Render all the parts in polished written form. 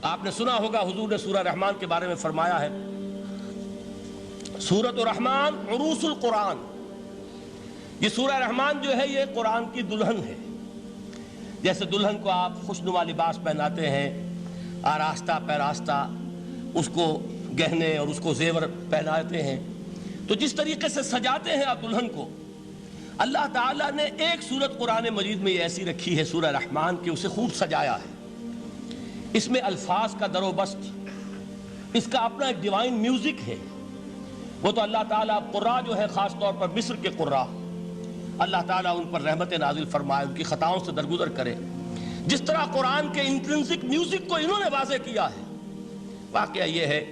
آپ نے سنا ہوگا حضور نے سورہ رحمان کے بارے میں فرمایا ہے، سورۃ الرحمن عروس القرآن. یہ سورہ رحمان جو ہے یہ قرآن کی دلہن ہے. جیسے دلہن کو آپ خوشنما لباس پہناتے ہیں، آراستہ پیراستہ اس کو گہنے اور اس کو زیور پہناتے ہیں، تو جس طریقے سے سجاتے ہیں آپ دلہن کو، اللہ تعالیٰ نے ایک سورت قرآن مجید میں یہ ایسی رکھی ہے سورہ رحمان کہ اسے خوب سجایا ہے. اس میں الفاظ کا در و بست، اس کا اپنا ایک ڈیوائن میوزک ہے. وہ تو اللہ تعالیٰ قراء جو ہے خاص طور پر مصر کے قراء، اللہ تعالیٰ ان پر رحمت نازل فرمائے، ان کی خطاؤں سے درگزر کرے. جس طرح قرآن کے انٹرنسک میوزک کو انہوں نے واضح کیا ہے. واقعہ یہ ہے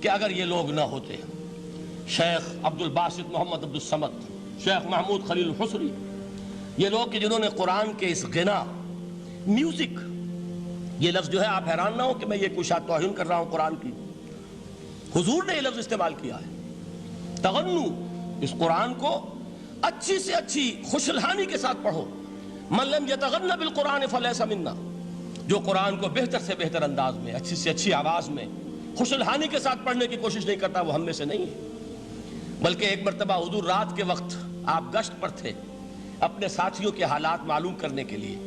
کہ اگر یہ لوگ نہ ہوتے، شیخ عبد الباسط محمد عبد الصمد، شیخ محمود خلیل الحصری، یہ لوگ کہ جنہوں نے قرآن کے اس غنا میوزک، یہ لفظ جو ہے آپ حیران نہ ہو کہ میں یہ کوئی شاید توہین کر رہا ہوں قرآن کی، حضور نے یہ لفظ استعمال کیا ہے. تغنو، اس قرآن کو اچھی سے اچھی خوشلحانی کے ساتھ پڑھو. من لم یتغن بالقرآن فلیس منا، جو قرآن کو بہتر سے بہتر انداز میں، اچھی سے اچھی آواز میں خوشلحانی کے ساتھ پڑھنے کی کوشش نہیں کرتا، وہ ہم میں سے نہیں ہے. بلکہ ایک مرتبہ حضور رات کے وقت آپ گشت پر تھے اپنے ساتھیوں کے حالات معلوم کرنے کے لیے.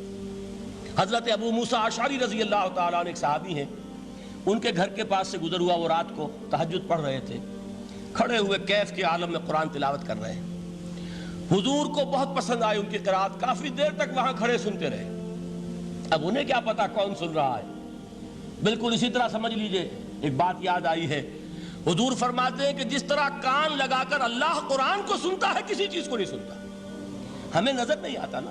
حضرت ابو موسیٰ اشعری رضی اللہ تعالیٰ عنہ ایک صحابی ہیں، ان کے گھر کے پاس سے گزر ہوا. وہ رات کو تہجد پڑھ رہے تھے، کھڑے ہوئے کیف کے عالم میں قرآن تلاوت کر رہے ہیں. حضور کو بہت پسند آئی ان کی قرات، کافی دیر تک وہاں کھڑے سنتے رہے. اب انہیں کیا پتا کون سن رہا ہے. بالکل اسی طرح سمجھ لیجئے ایک بات یاد آئی ہے. حضور فرماتے ہیں کہ جس طرح کان لگا کر اللہ قرآن کو سنتا ہے، کسی چیز کو نہیں سنتا. ہمیں نظر نہیں آتا نا،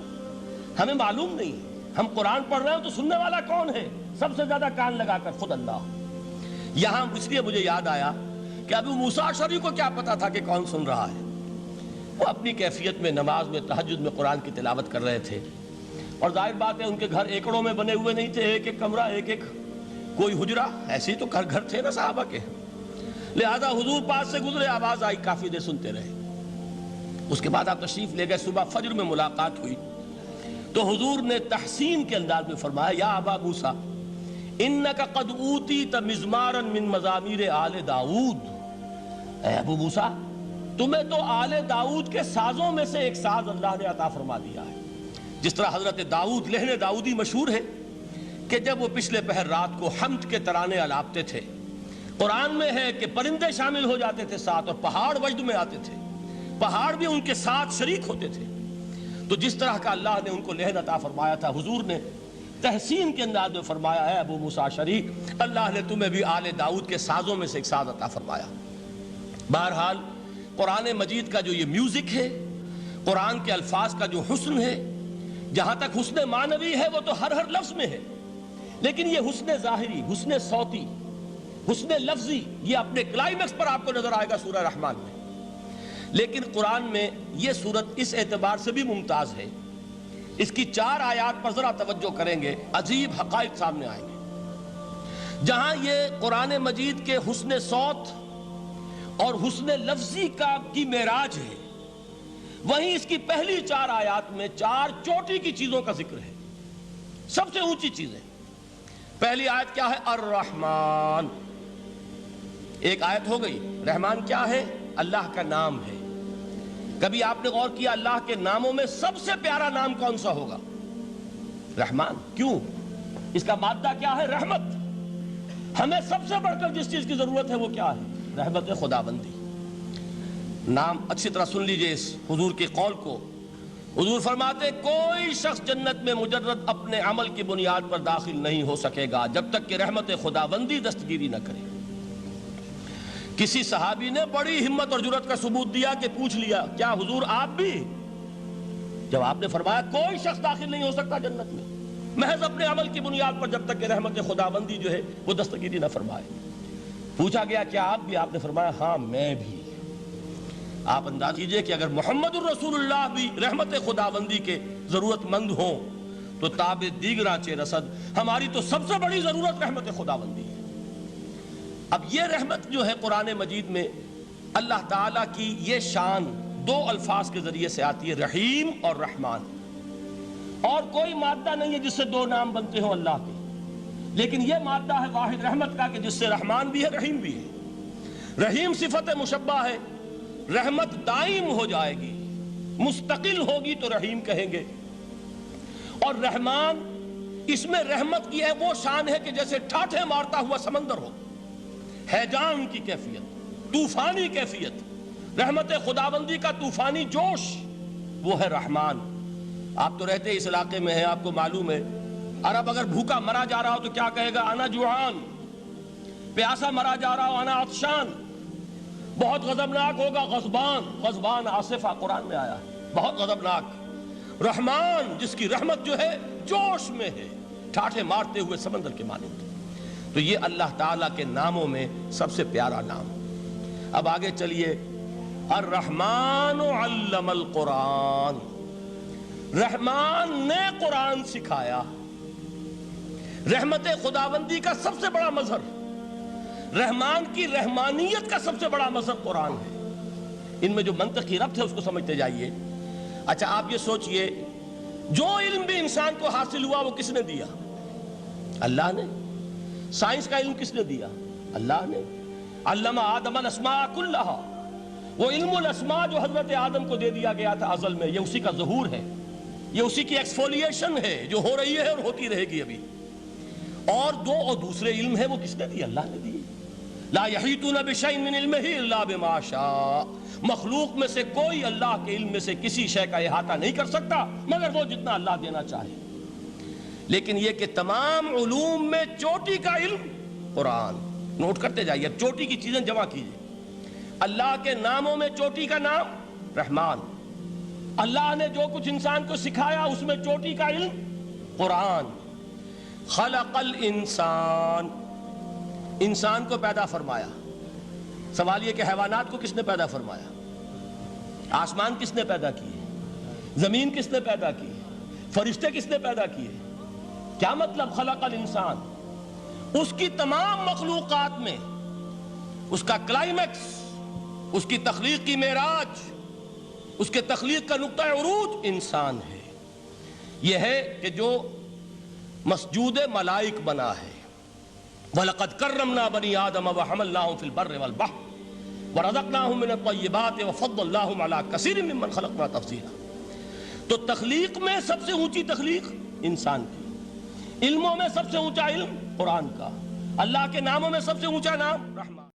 ہمیں معلوم نہیں. ہم قرآن پڑھ رہے ہیں تو سننے والا کون ہے؟ سب سے زیادہ کان لگا کر خود اللہ. یہاں اس لیے مجھے یاد آیا کہ ابو موسیٰ اشعری کو کیا پتا تھا کہ کون سن رہا ہے. وہ اپنی کیفیت میں نماز میں تہجد میں قرآن کی تلاوت کر رہے تھے. اور ظاہر بات ہے ان کے گھر ایکڑوں میں بنے ہوئے نہیں تھے، ایک ایک کمرہ، ایک ایک کوئی حجرہ، ایسے ہی تو گھر تھے نا صحابہ کے. لہذا حضور پاس سے گزرے، آواز آئی، کافی دیر سنتے رہے. اس کے بعد آپ تشریف لے گئے. صبح فجر میں ملاقات ہوئی تو حضور نے تحسین کے انداز میں فرمایا، یا ابا موسیٰ انک قد اوتیت مزمارا من مزامیر آل داؤد. اے ابو موسیٰ، تمہیں تو آل داؤد کے سازوں میں سے ایک ساز اللہ نے عطا فرما دیا ہے. جس طرح حضرت داؤد، لہن داؤدی مشہور ہے کہ جب وہ پچھلے پہر رات کو حمد کے ترانے الاپتے تھے، قرآن میں ہے کہ پرندے شامل ہو جاتے تھے ساتھ، اور پہاڑ وجد میں آتے تھے، پہاڑ بھی ان کے ساتھ شریک ہوتے تھے. تو جس طرح کا اللہ نے ان کو لہن عطا فرمایا تھا، حضور نے تحسین کے انداز میں فرمایا ہے ابو موسیٰ اشعری، اللہ نے تمہیں بھی آل داؤد کے سازوں میں سے ایک ساز عطا فرمایا. بہرحال قرآن مجید کا جو یہ میوزک ہے، قرآن کے الفاظ کا جو حسن ہے، جہاں تک حسن معنوی ہے وہ تو ہر لفظ میں ہے، لیکن یہ حسن ظاہری، حسن صوتی، حسن لفظی، یہ اپنے کلائمیکس پر آپ کو نظر آئے گا سورہ رحمان میں. لیکن قرآن میں یہ سورت اس اعتبار سے بھی ممتاز ہے، اس کی 4 آیات پر ذرا توجہ کریں گے، عجیب حقائق سامنے آئیں گے. جہاں یہ قرآن مجید کے حسن صوت اور حسن لفظی کی معراج ہے، وہیں اس کی پہلی 4 آیات میں 4 چوٹی کی چیزوں کا ذکر ہے، سب سے اونچی چیزیں. پہلی آیت کیا ہے؟ الرحمن. ایک آیت ہو گئی. رحمان کیا ہے؟ اللہ کا نام ہے. کبھی آپ نے غور کیا اللہ کے ناموں میں سب سے پیارا نام کون سا ہوگا؟ رحمان. کیوں؟ اس کا مادہ کیا ہے؟ رحمت. ہمیں سب سے بڑھ کر جس چیز کی ضرورت ہے وہ کیا ہے؟ رحمت خداوندی. نام اچھی طرح سن لیجئے اس حضور کے قول کو. حضور فرماتے کوئی شخص جنت میں مجرد اپنے عمل کی بنیاد پر داخل نہیں ہو سکے گا جب تک کہ رحمت خداوندی دستگیری نہ کرے. کسی صحابی نے بڑی ہمت اور جرأت کا ثبوت دیا کہ پوچھ لیا، کیا حضور آپ بھی؟ جب آپ نے فرمایا کوئی شخص داخل نہیں ہو سکتا جنت میں محض اپنے عمل کی بنیاد پر جب تک کہ رحمت خداوندی جو ہے وہ دستگیری نہ فرمائے. پوچھا گیا کیا آپ بھی؟ آپ نے فرمایا ہاں میں بھی. آپ انداز کیجئے کہ اگر محمد الرسول اللہ بھی رحمت خداوندی کے ضرورت مند ہوں تو تاب دیگراں چے رسد، ہماری تو سب سے بڑی ضرورت رحمت خداوندی ہے. اب یہ رحمت جو ہے قرآن مجید میں اللہ تعالیٰ کی یہ شان 2 الفاظ کے ذریعے سے آتی ہے، رحیم اور رحمان. اور کوئی مادہ نہیں ہے جس سے 2 نام بنتے ہوں اللہ کے. لیکن یہ مادہ ہے واحد رحمت کا کہ جس سے رحمان بھی ہے رحیم بھی ہے۔ رحیم صفت مشبہ ہے، رحمت دائم ہو جائے گی، مستقل ہوگی تو رحیم کہیں گے۔ اور رحمان، اس میں رحمت کی ہے وہ شان ہے کہ جیسے ٹھاٹھے مارتا ہوا سمندر ہو، ہیجان کی کیفیت، طوفانی کیفیت، رحمت خداوندی کا طوفانی جوش، وہ ہے رحمان۔ آپ تو رہتے اس علاقے میں ہیں، آپ کو معلوم ہے عرب اگر بھوکا مرا جا رہا ہو تو کیا کہے گا؟ انا جوعان۔ پیاسا مرا جا رہا ہو انا عطشان۔ بہت غضبناک ہوگا غضبان، غضبان آصفہ قرآن میں آیا ہے، بہت غضبناک۔ رحمان جس کی رحمت جو ہے جوش میں ہے، ٹھاٹھے مارتے ہوئے سمندر کے مانند۔ تو یہ اللہ تعالیٰ کے ناموں میں سب سے پیارا نام۔ اب آگے چلیے، الرحمن علم القرآن، رحمان نے قرآن سکھایا۔ رحمت خداوندی کا سب سے بڑا مظہر، رحمان کی رحمانیت کا سب سے بڑا مظہر قرآن ہے۔ ان میں جو منطقی ربط ہے اس کو سمجھتے جائیے۔ اچھا آپ یہ سوچئے، جو علم بھی انسان کو حاصل ہوا وہ کس نے دیا؟ اللہ نے۔ سائنس کا علم کس نے دیا؟ اللہ نے۔ علم آدم الاسماء کلہا، وہ علم الاسماء جو حضرت آدم کو دے دیا گیا تھا ازل میں، یہ اسی کا ظہور ہے، یہ اسی کی ایکسفولیشن ہے جو ہو رہی ہے اور ہوتی رہے گی ابھی۔ اور دوسرے علم ہے وہ کس نے دی؟ اللہ نے دی۔ لا یحیطون بشیء من علمہ الا بما شاء، مخلوق میں سے کوئی اللہ کے علم میں سے کسی شے کا احاطہ نہیں کر سکتا مگر وہ جتنا اللہ دینا چاہے۔ لیکن یہ کہ تمام علوم میں چوٹی کا علم قرآن، نوٹ کرتے جائیے، اب چوٹی کی چیزیں جمع کیجئے۔ اللہ کے ناموں میں چوٹی کا نام رحمان، اللہ نے جو کچھ انسان کو سکھایا اس میں چوٹی کا علم قرآن۔ خلق الانسان، انسان کو پیدا فرمایا۔ سوال یہ کہ حیوانات کو کس نے پیدا فرمایا؟ آسمان کس نے پیدا کیے؟ زمین کس نے پیدا کی؟ فرشتے کس نے پیدا کیے؟ کیا مطلب خلق الانسان؟ اس کی تمام مخلوقات میں اس کا کلائمیکس، اس کی تخلیق کی معراج، اس کے تخلیق کا نقطہ عروج انسان ہے۔ یہ ہے کہ جو مسجود ملائک بنا ہے۔ وَلَقَدْ كَرَّمْنَا بَنِي آدَمَ وَحَمَلْنَاهُمْ فِي الْبَرِّ وَالْبَحْرِ وَرَزَقْنَاهُمْ مِنَ الطَّيِّبَاتِ وَفَضَّلْنَاهُمْ عَلَى كَثِيرٍ مِّمَّنْ خَلَقْنَا تَفْضِيلًا۔ تو تخلیق میں سب سے اونچی تخلیق انسان کی، علموں میں سب سے اونچا علم قرآن کا، اللہ کے ناموں میں سب سے اونچا نام رحمان۔